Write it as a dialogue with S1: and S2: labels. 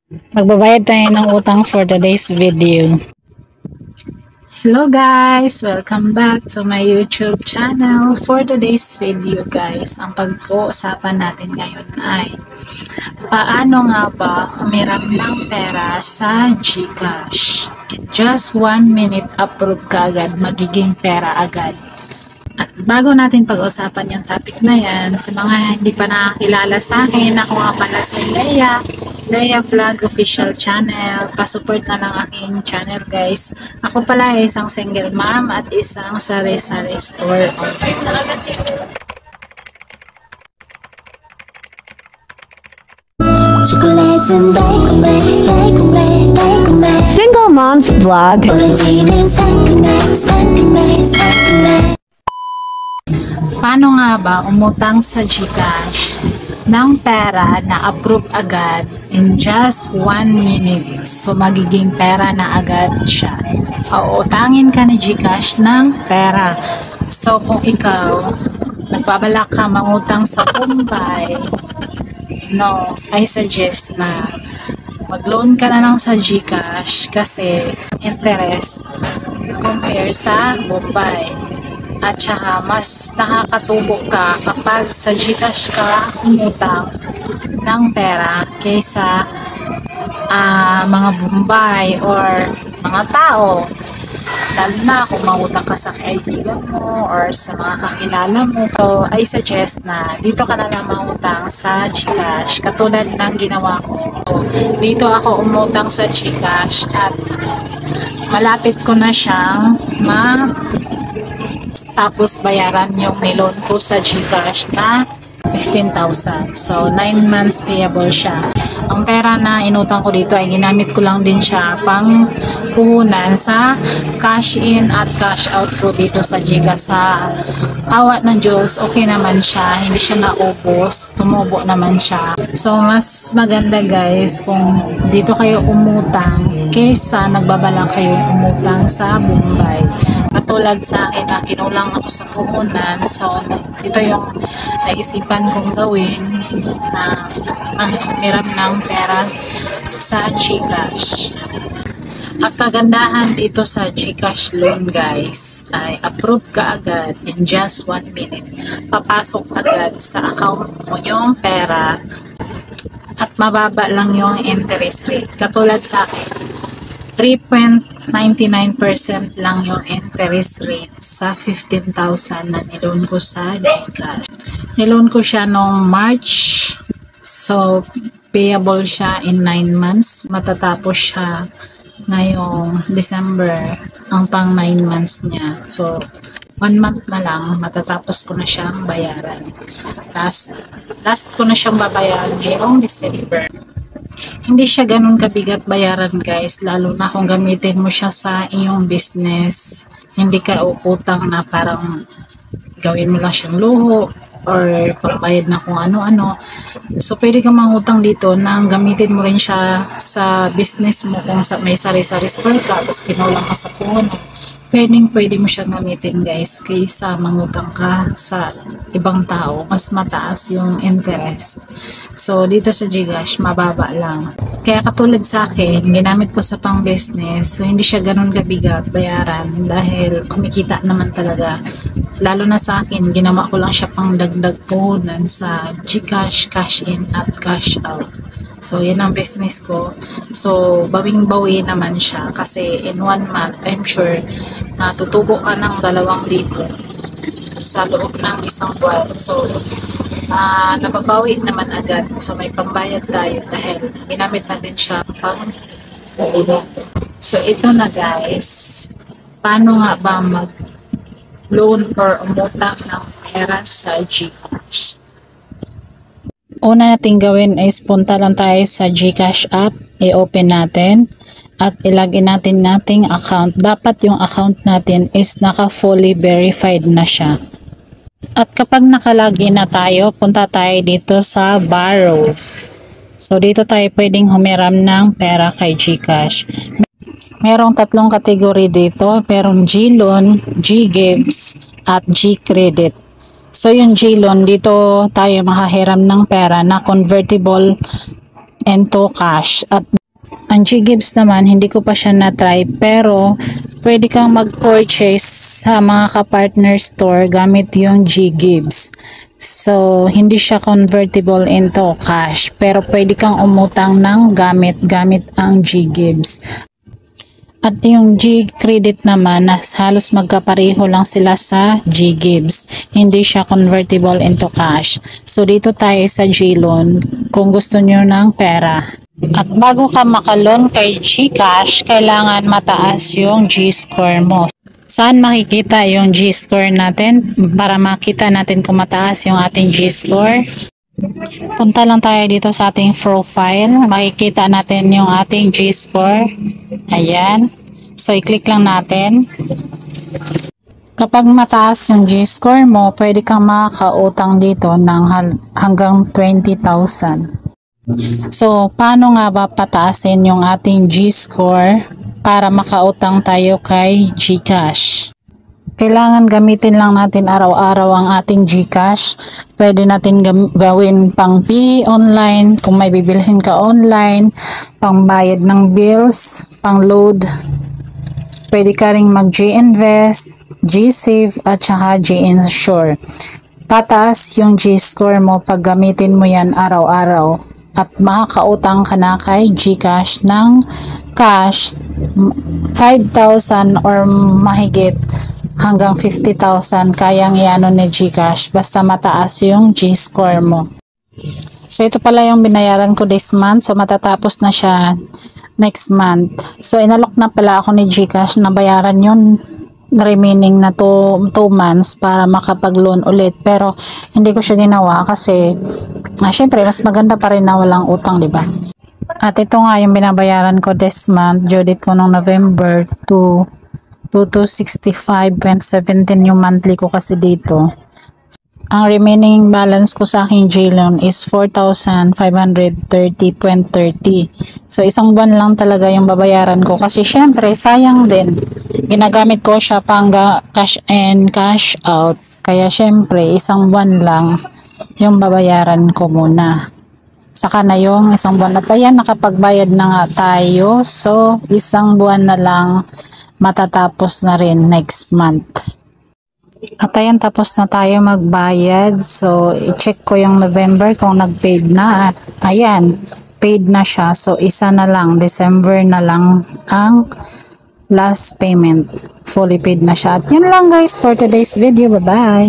S1: Magbabayad tayo ng utang for today's video. Hello guys! Welcome back to my YouTube channel. For today's video guys, ang pag-uusapan natin ngayon ay paano nga ba umiram ng pera sa GCash. In just 1 minute approve ka agad, magiging pera agad. At bago natin pag-usapan yung topic na yan, sa mga hindi pa nakakilala sa akin, ako nga pala si Leia Vlog Official Channel. Pasupport na lang aking channel guys. Ako pala ay isang single mom at isang sari-sari store owner.
S2: Single Moms Vlog.
S1: Paano nga ba umutang sa GCash ng pera na approve agad in just 1 minute? So magiging pera na agad siya. Uutangin ka ni GCash ng pera. So kung ikaw nagbabalak ka mangutang sa Bombay, no, I suggest na mag-loan ka na lang sa GCash kasi interest compare sa Bombay. At saka mas nakakatubo ka kapag sa GCash ka umutang ng pera kaysa mga Bombay or mga tao. Lalo na kung mangutang ka sa kaibigan mo or sa mga kakilala mo. So, I suggest na dito ka na lang mangutang sa GCash. Katulad ng ginawa ko. Dito ako umutang sa GCash at malapit ko na siyang tapos bayaran yung niloan ko sa GCash na 15,000. So 9 months payable siya. Ang pera na inutang ko dito ay ginamit ko lang din siya pang puhunan sa cash in at cash out ko dito sa GCash. Sa awa ng Diyos, okay naman siya. Hindi siya naubos. Tumubo naman siya. So mas maganda guys kung dito kayo umutang kaysa nagbabalang kayo umutang sa Bombay. Katulad sa akin na kinulang ako sa puhunan, so ito yung naisipan kong gawin na umiram ng pera sa GCash. Ang kagandahan dito sa GCash loan guys ay approve ka agad in just 1 minute. Papasok agad sa account mo yung pera at mababa lang yung interest rate. Katulad sa akin, 3.99% lang yung interest rate sa 15,000 na niloan ko sa GCash. Niloan ko siya noong March. So, payable siya in 9 months. Matatapos siya ngayong December ang pang 9 months niya. So, 1 month na lang, matatapos ko na siyang bayaran. Last ko na siyang babayaran ngayong December. Hindi siya ganun kabigat bayaran guys, lalo na kung gamitin mo siya sa iyong business. Hindi ka utang na parang gawin mo lang siyang luho or pagbayad na kung ano-ano. So pwede kang mangutang dito nang gamitin mo rin siya sa business mo. Kung may sari-sari store ka tapos kinulang ka sa puhunan, pwede mo siyang gamitin guys kaysa mangutang ka sa ibang tao. Mas mataas yung interest. So dito sa GCash mababa lang. Kaya katulad sa akin, ginamit ko sa pang business, so hindi siya ganun kabigat bayaran dahil kumikita naman talaga. Lalo na sa akin, ginawa ko lang siya pang dagdag puhunan sa GCash, cash in at cash out. So, yan ang business ko. So, bawing-bawi naman siya kasi in 1 month, I'm sure na tutubo ka ng 2,000 sa loob ng isang buwan. So, nababawi naman agad. So, may pambayad tayo dahil ginamit natin siya pang puhunan. So, ito na guys. Paano nga ba mag-loan or umutang ng pera sa GCash? Una natin gawin is punta lang tayo sa GCash app, i-open natin at ilagin natin nating account. Dapat yung account natin is naka-fully verified na siya. At kapag nakalagin na tayo, punta tayo dito sa borrow. So dito tayo pwedeng humiram ng pera kay GCash. Merong 3 kategory dito, merong G-Loan, G-Gives at G-Credit. So yung G-Loan, dito tayo makahiram ng pera na convertible into cash. At Ang G-Gibbs naman, hindi ko pa siya na-try, pero pwede kang mag-purchase sa mga ka-partner store gamit yung G-Gibbs. So, hindi siya convertible into cash, pero pwede kang umutang ng gamit ang G-Gibbs. At yung G-Credit naman, halos magkapareho lang sila sa G-Gibbs. Hindi siya convertible into cash. So, dito tayo sa G-Loan kung gusto nyo ng pera. At bago ka makaloan kay GCash, kailangan mataas yung G-Score mo. Saan makikita yung G-Score natin? Para makita natin kung mataas yung ating G-Score, punta lang tayo dito sa ating profile. Makikita natin yung ating G-Score. Ayan. So, i-click lang natin. Kapag mataas yung G-Score mo, pwede kang makakautang dito ng hanggang 20,000. So, paano nga ba pataasin yung ating G-Score para makautang tayo kay GCash? Kailangan gamitin lang natin araw-araw ang ating GCash. Pwede natin gawin pang online kung may bibilhin ka online, pang bayad ng bills, pang load. Pwede ka ring mag G-Invest, G-Save at saka G-Insure. Tataas yung G-Score mo pag gamitin mo yan araw-araw at makakautang ka na kay GCash ng cash 5,000 or mahigit hanggang 50,000 kayang iano ni GCash basta mataas yung G-Score mo. So ito pala yung binayaran ko this month, so matatapos na siya next month. So inalok na pala ako ni GCash na bayaran yun remaining na 2 months para makapag-loan ulit, pero hindi ko siya ginawa kasi syempre mas maganda pa rin na walang utang, di ba? At ito nga yung binabayaran ko this month, due date ko noong November 2265.17 yung monthly ko kasi dito. Ang remaining balance ko sa aking J-Loan is 4,530.30. So, isang buwan lang talaga yung babayaran ko kasi syempre, sayang din. Ginagamit ko siya pang cash in, cash out. Kaya syempre, isang buwan lang yung babayaran ko muna. Saka na yung isang buwan. At ayan, nakapagbayad na nga tayo. So, isang buwan na lang matatapos na rin next month. At ayan, tapos na tayo magbayad. So, i-check ko yung November kung nag-paid na. At ayan, paid na siya. So, isa na lang. December na lang ang last payment. Fully paid na siya. At yun lang guys for today's video. Bye-bye!